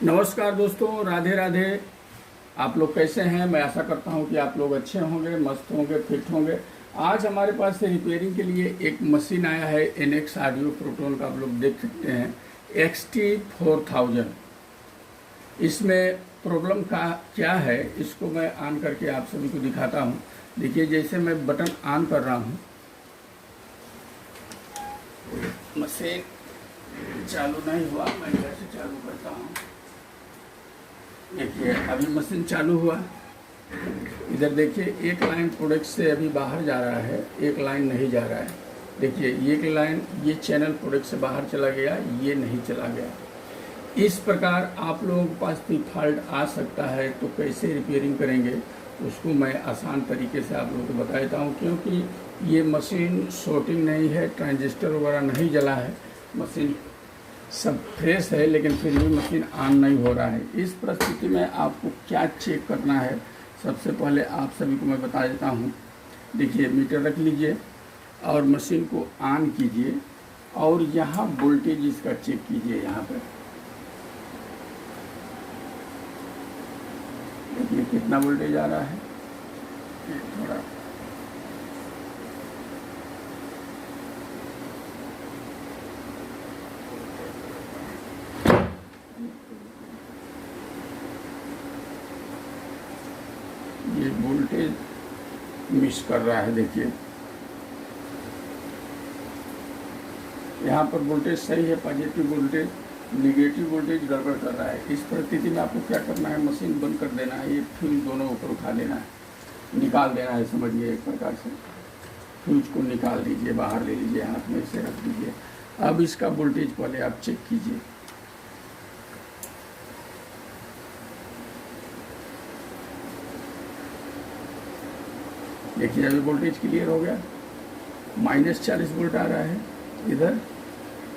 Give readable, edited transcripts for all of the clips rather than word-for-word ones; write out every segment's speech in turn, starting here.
नमस्कार दोस्तों, राधे राधे। आप लोग कैसे हैं? मैं आशा करता हूं कि आप लोग अच्छे होंगे, मस्त होंगे, फिट होंगे। आज हमारे पास से रिपेयरिंग के लिए एक मशीन आया है, एनएक्स ऑडियो प्रोटोन का। आप लोग देख सकते हैं XT4000। इसमें प्रॉब्लम का क्या है, इसको मैं ऑन करके आप सभी को दिखाता हूं। देखिए, जैसे मैं बटन ऑन कर रहा हूं, मशीन चालू नहीं हुआ। मैं इधर से चालू करता हूं। देखिए, अभी मशीन चालू हुआ। इधर देखिए, एक लाइन प्रोडक्ट से अभी बाहर जा रहा है, एक लाइन नहीं जा रहा है। देखिए, एक लाइन ये चैनल प्रोडक्ट से बाहर चला गया, ये नहीं चला गया। इस प्रकार आप लोगों के पास भी फॉल्ट आ सकता है, तो कैसे रिपेयरिंग करेंगे उसको मैं आसान तरीके से आप लोगों को बता देता हूँ। क्योंकि ये मशीन शॉर्टिंग नहीं है, ट्रांजिस्टर वगैरह नहीं जला है, मशीन सब फ्रेश है, लेकिन फिर भी मशीन ऑन नहीं हो रहा है। इस परिस्थिति में आपको क्या चेक करना है, सबसे पहले आप सभी को मैं बता देता हूँ। देखिए, मीटर रख लीजिए और मशीन को ऑन कीजिए और यहाँ वोल्टेज इसका चेक कीजिए। यहाँ पर देखिए कितना वोल्टेज आ रहा है। थोड़ा ये वोल्टेज मिस कर रहा है। देखिए, यहाँ पर वोल्टेज सही है, पॉजिटिव वोल्टेज, नेगेटिव वोल्टेज गड़बड़ कर रहा है। इस परिस्थिति में आपको क्या करना है, मशीन बंद कर देना है। ये फ्यूज दोनों ऊपर उठा लेना है, निकाल देना है। समझिए, एक प्रकार से फ्यूज को निकाल दीजिए, बाहर ले लीजिए, हाथ में इसे रख दीजिए। अब इसका वोल्टेज पहले आप चेक कीजिए। देखिए, अभी वोल्टेज क्लियर हो गया। -40 वोल्ट आ रहा है, इधर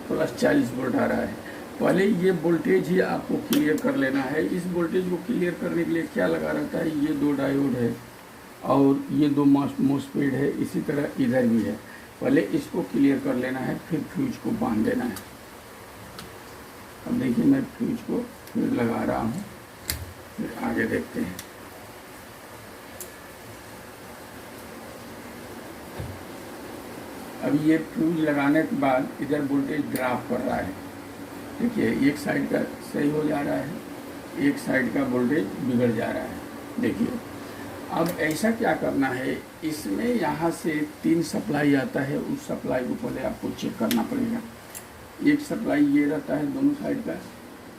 +40 वोल्ट आ रहा है। पहले ये वोल्टेज ही आपको क्लियर कर लेना है। इस वोल्टेज को क्लियर करने के लिए क्या लगा रहता है, ये 2 डायोड है और ये 2 मॉसफेट है। इसी तरह इधर भी है। पहले इसको क्लियर कर लेना है, फिर फ्यूज को बांध देना है। अब देखिए, मैं फ्यूज को फिर लगा रहा हूँ, फिर आगे देखते हैं। अब ये फ्यूज लगाने के बाद इधर वोल्टेज ड्रॉप कर रहा है। देखिए, एक साइड का सही हो जा रहा है, एक साइड का वोल्टेज बिगड़ जा रहा है। देखिए, अब ऐसा क्या करना है, इसमें यहाँ से 3 सप्लाई आता है। उस सप्लाई को पहले आपको चेक करना पड़ेगा। एक सप्लाई ये रहता है दोनों साइड का,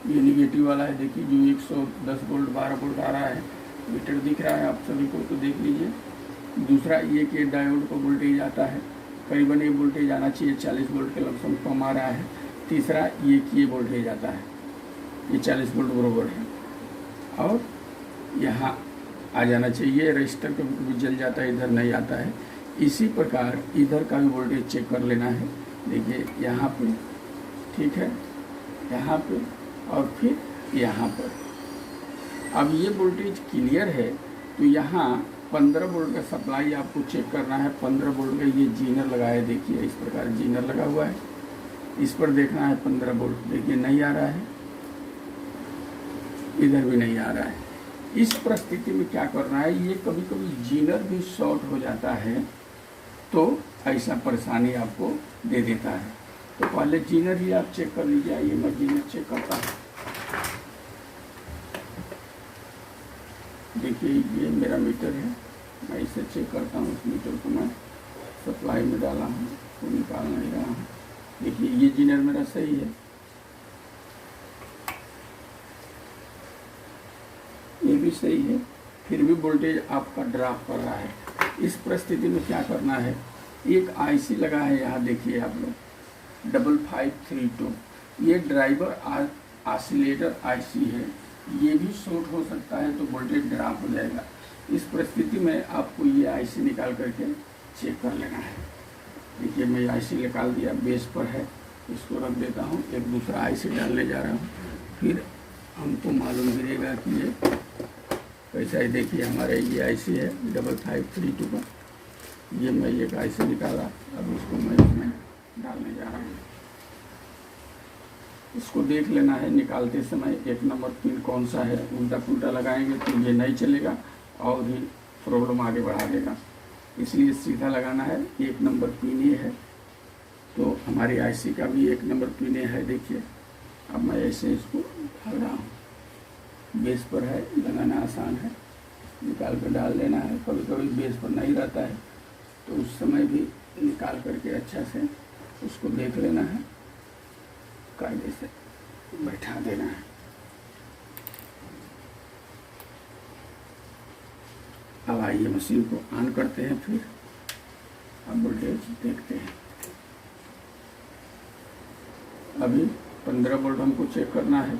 ये निगेटिव वाला है। देखिए, जो 110 वोल्ट 12 वोल्ट आ रहा है, मीटर दिख रहा है आप सभी को, तो देख लीजिए। दूसरा, ये कि डायोड का वोल्टेज आता है, करीबन ये वोल्टेज आना चाहिए 40 वोल्ट के लमसम, कम आ रहा है। तीसरा, ये वोल्टेज आता है, ये 40 वोल्ट बरोबर है, और यहाँ आ जाना चाहिए। रजिस्टर का भी जल जाता है, इधर नहीं आता है। इसी प्रकार इधर का भी वोल्टेज चेक कर लेना है। देखिए, यहाँ पे ठीक है, यहाँ पे और फिर यहाँ पर। अब ये वोल्टेज क्लियर है, तो यहाँ 15 वोल्ट का सप्लाई आपको चेक करना है। 15 वोल्ट का ये जीनर लगा है। देखिए, इस प्रकार जीनर लगा हुआ है, इस पर देखना है 15 वोल्ट। देखिए, नहीं आ रहा है, इधर भी नहीं आ रहा है। इस परिस्थिति में क्या करना है, ये कभी कभी जीनर भी शॉर्ट हो जाता है, तो ऐसा परेशानी आपको दे देता है। तो पहले जीनर ही आप चेक कर लीजिए। ये मैं जीनर चेक करता हूँ। देखिए, ये मेरा मीटर है, मैं इसे चेक करता हूँ। इस मीटर को मैं सप्लाई में डाला हूँ, तो निकाल नहीं रहा हूँ। देखिए, ये जीनर मेरा सही है, ये भी सही है, फिर भी वोल्टेज आपका ड्रॉप कर रहा है। इस परिस्थिति में क्या करना है, एक आईसी लगा है यहाँ, देखिए आप लोग, 5532। ये ड्राइवर ऑसिलेटर आईसी है, ये भी शॉर्ट हो सकता है, तो वोल्टेज ड्रॉप हो जाएगा। इस परिस्थिति में आपको ये आईसी निकाल करके चेक कर लेना है। देखिए, मैं आईसी निकाल दिया, बेस पर है, इसको रख देता हूँ। एक दूसरा आईसी डालने जा रहा हूँ, फिर हमको मालूम गिरेगा कि ये कैसा है। देखिए, हमारा ये आईसी है 5532 का। ये मैं एक आईसी निकाला, अब उसको मैं इसमें डालने जा रहा हूँ। इसको देख लेना है निकालते समय 1 नंबर पिन कौन सा है। उल्टा पुल्टा लगाएंगे तो ये नहीं चलेगा और भी प्रॉब्लम आगे बढ़ा देगा, इसलिए सीधा लगाना है। 1 नंबर पिन ये है। तो हमारी आईसी का भी 1 नंबर पिन ये है। देखिए अब मैं ऐसे इसको ढाल रहा हूँ, बेस पर है, लगाना आसान है, निकाल कर डाल लेना है। कभी कभी बेस पर नहीं रहता है तो उस समय भी निकाल करके अच्छा से उसको देख लेना है, कायदे से बैठा देना है। अब आइए मशीन को ऑन करते हैं, फिर अब वोल्टेज देखते हैं। अभी 15 वोल्ट हमको चेक करना है।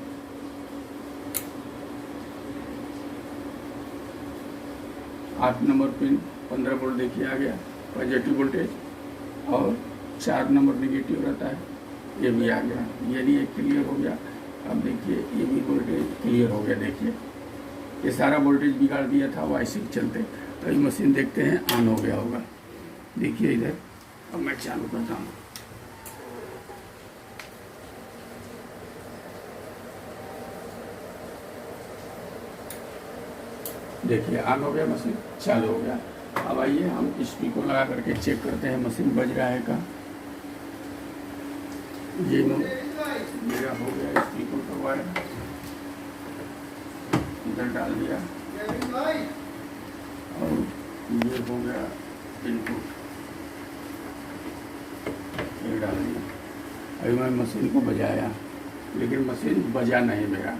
आठ नंबर पिन 15 वोल्ट देखिए आ गया पॉजिटिव वोल्टेज, और 4 नंबर नेगेटिव रहता है, ये भी आ गया। यानी ये क्लियर हो गया। अब देखिए ये भी वोल्टेज क्लियर हो गया। देखिए ये सारा वोल्टेज बिगाड़ दिया था वो आईसी के चलते। तो ये मशीन देखते हैं ऑन हो गया होगा। देखिए इधर अब मैं चालू करता हूँ। देखिए ऑन हो गया, मशीन चालू हो गया। अब आइए हम स्पीकर को लगा करके चेक करते हैं मशीन बज रहा है का। ये मेरा हो गया स्पीकर का वायर, इधर डाल दिया और ये हो गया इनपुट, ये डाल दिया। अभी मैं मशीन को बजाया लेकिन मशीन बजा नहीं मेरा।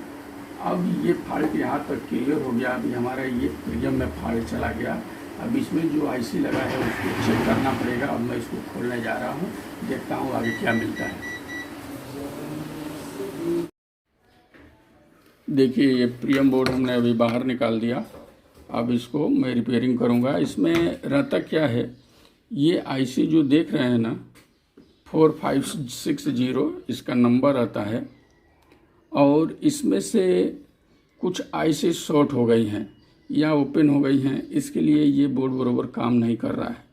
अब ये फॉल्ट यहाँ तक क्लियर हो गया। अभी हमारा ये प्रियम में फॉल्ट चला गया। अब इसमें जो आईसी लगा है उसको चेक करना पड़ेगा। अब मैं इसको खोलने जा रहा हूँ, देखता हूँ आगे क्या मिलता है। देखिए ये प्रियम बोर्ड हमने अभी बाहर निकाल दिया। अब इसको मैं रिपेयरिंग करूँगा। इसमें रहता क्या है, ये आईसी जो देख रहे हैं ना 4560 इसका नंबर आता है, और इसमें से कुछ आईसी शॉर्ट हो गई हैं या ओपन हो गई हैं, इसके लिए ये बोर्ड बराबर काम नहीं कर रहा है।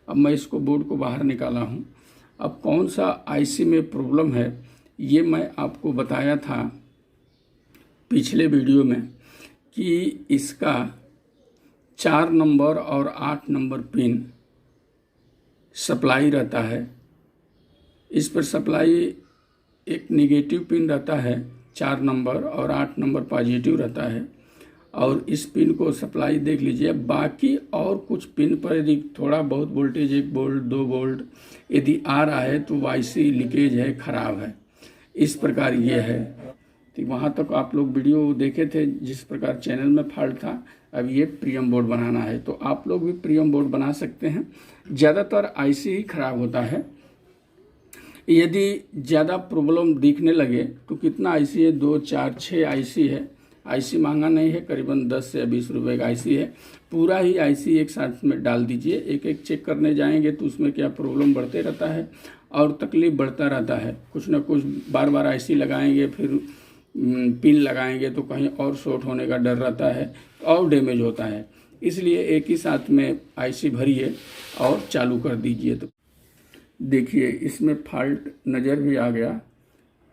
अब मैं इसको बोर्ड को बाहर निकाला हूँ। अब कौन सा आईसी में प्रॉब्लम है ये मैं आपको बताया था पिछले वीडियो में कि इसका 4 नंबर और 8 नंबर पिन सप्लाई रहता है। इस पर सप्लाई एक नेगेटिव पिन रहता है 4 नंबर और 8 नंबर पॉजिटिव रहता है, और इस पिन को सप्लाई देख लीजिए। बाकी और कुछ पिन पर यदि थोड़ा बहुत वोल्टेज 1 वोल्ट 2 वोल्ट यदि आ रहा है तो आईसी लीकेज है, ख़राब है। इस प्रकार ये है। तो वहाँ तक आप लोग वीडियो देखे थे जिस प्रकार चैनल में फॉल्ट था। अब ये प्रियम बोर्ड बनाना है तो आप लोग भी प्रियम बोर्ड बना सकते हैं। ज़्यादातर आईसी ही ख़राब होता है। यदि ज़्यादा प्रॉब्लम दिखने लगे तो कितना आईसी है, 2 4 6 आईसी है। आईसी महंगा नहीं है, करीबन 10 से 20 रुपए का आईसी है। पूरा ही आईसी एक साथ में डाल दीजिए। एक एक चेक करने जाएंगे तो उसमें क्या प्रॉब्लम बढ़ते रहता है और तकलीफ बढ़ता रहता है। कुछ ना कुछ बार बार आईसी लगाएंगे, फिर पिन लगाएंगे तो कहीं और शॉर्ट होने का डर रहता है और डैमेज होता है। इसलिए एक ही साथ में आईसी भरिए और चालू कर दीजिए। तो देखिए इसमें फॉल्ट नज़र भी आ गया।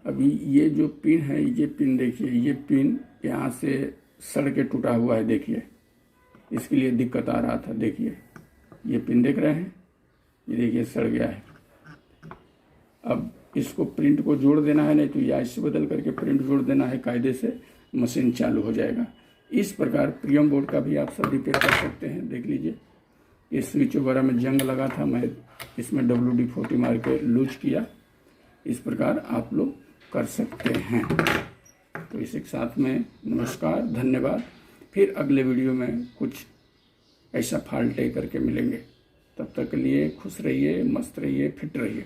अभी ये जो पिन है, ये पिन देखिए, ये पिन यहाँ से सड़ के टूटा हुआ है। देखिए इसके लिए दिक्कत आ रहा था। देखिए ये पिन देख रहे हैं, ये देखिए सड़ गया है। अब इसको प्रिंट को जोड़ देना है, नहीं तो ये आईसी बदल करके प्रिंट जोड़ देना है, कायदे से मशीन चालू हो जाएगा। इस प्रकार प्रियम बोर्ड का भी आप सब रिपेयर कर सकते हैं। देख लीजिए ये स्विच वगैरह में जंग लगा था, मैं इसमें WD-40 मार के लूज किया। इस प्रकार आप लोग कर सकते हैं। तो इसी के साथ में नमस्कार, धन्यवाद। फिर अगले वीडियो में कुछ ऐसा फॉल्ट करके मिलेंगे। तब तक के लिए खुश रहिए, मस्त रहिए, फिट रहिए।